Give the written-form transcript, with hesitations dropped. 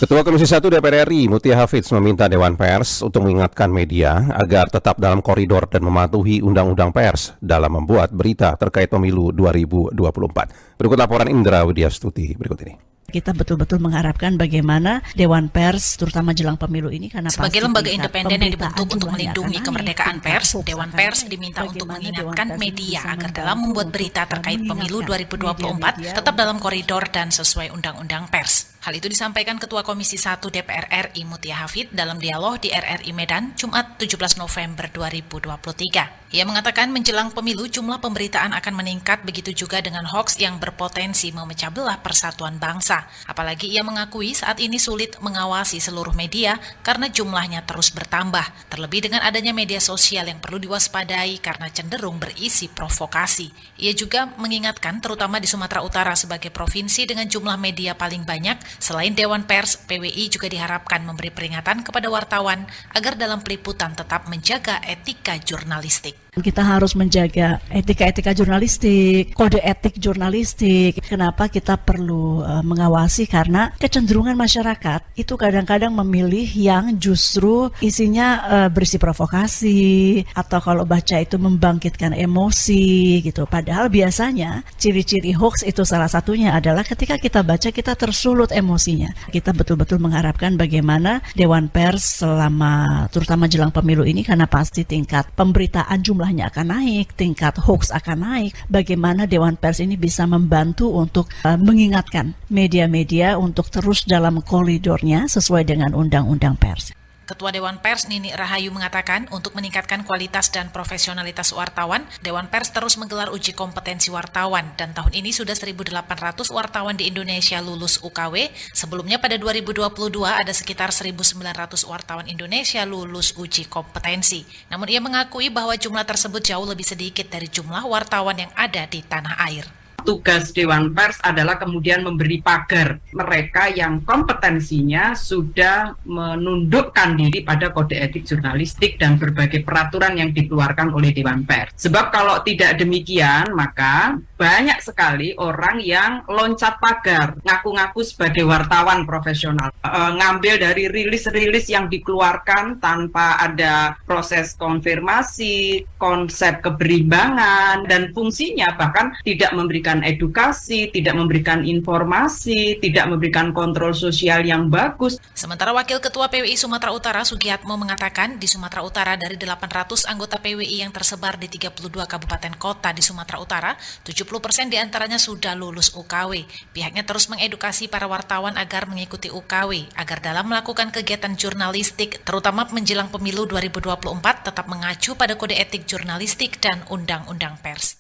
Ketua Komisi 1 DPR RI Mutia Hafidz meminta Dewan Pers untuk mengingatkan media agar tetap dalam koridor dan mematuhi Undang-Undang Pers dalam membuat berita terkait pemilu 2024. Berikut laporan Indra Widyastuti berikut ini. Kita betul-betul mengharapkan bagaimana Dewan Pers, terutama jelang pemilu ini, karena sebagai lembaga independen yang dibentuk untuk melindungi kemerdekaan pers, Dewan Pers diminta untuk mengingatkan media agar dalam membuat berita terkait pemilu 2024 tetap dalam koridor dan sesuai Undang-Undang Pers. Hal itu disampaikan Ketua Komisi 1 DPR RI Mutia Hafidz dalam dialog di RRI Medan, Jumat 17 November 2023. Ia mengatakan menjelang pemilu jumlah pemberitaan akan meningkat, begitu juga dengan hoaks yang berpotensi memecah belah persatuan bangsa. Apalagi ia mengakui saat ini sulit mengawasi seluruh media karena jumlahnya terus bertambah. Terlebih dengan adanya media sosial yang perlu diwaspadai karena cenderung berisi provokasi. Ia juga mengingatkan terutama di Sumatera Utara sebagai provinsi dengan jumlah media paling banyak, selain Dewan Pers, PWI juga diharapkan memberi peringatan kepada wartawan agar dalam peliputan tetap menjaga etika jurnalistik. Kita harus menjaga etika-etika jurnalistik, kode etik jurnalistik. Kenapa kita perlu mengawasi? Karena kecenderungan masyarakat itu kadang-kadang memilih yang justru isinya berisi provokasi, atau kalau baca itu membangkitkan emosi gitu. Padahal biasanya ciri-ciri hoax itu salah satunya adalah ketika kita baca kita tersulut emosinya. Kita betul-betul mengharapkan bagaimana Dewan Pers selama terutama jelang pemilu ini, karena pasti tingkat pemberitaan jumlahnya akan naik, tingkat hoax akan naik. Bagaimana Dewan Pers ini bisa membantu untuk mengingatkan media-media untuk terus dalam koridornya sesuai dengan Undang-Undang Pers. Ketua Dewan Pers Nini Rahayu mengatakan untuk meningkatkan kualitas dan profesionalitas wartawan, Dewan Pers terus menggelar uji kompetensi wartawan dan tahun ini sudah 1.800 wartawan di Indonesia lulus UKW. Sebelumnya pada 2022 ada sekitar 1.900 wartawan Indonesia lulus uji kompetensi. Namun ia mengakui bahwa jumlah tersebut jauh lebih sedikit dari jumlah wartawan yang ada di tanah air. Tugas Dewan Pers adalah kemudian memberi pagar mereka yang kompetensinya sudah menundukkan diri pada kode etik jurnalistik dan berbagai peraturan yang dikeluarkan oleh Dewan Pers. Sebab kalau tidak demikian, maka banyak sekali orang yang loncat pagar, ngaku-ngaku sebagai wartawan profesional, ngambil dari rilis-rilis yang dikeluarkan tanpa ada proses konfirmasi, konsep keberimbangan, dan fungsinya bahkan tidak memberikan edukasi, tidak memberikan informasi, tidak memberikan kontrol sosial yang bagus. Sementara Wakil Ketua PWI Sumatera Utara Sugiatmo mengatakan di Sumatera Utara dari 800 anggota PWI yang tersebar di 32 kabupaten kota di Sumatera Utara, 70% diantaranya sudah lulus UKW. Pihaknya terus mengedukasi para wartawan agar mengikuti UKW, agar dalam melakukan kegiatan jurnalistik, terutama menjelang pemilu 2024, tetap mengacu pada kode etik jurnalistik dan Undang-Undang Pers.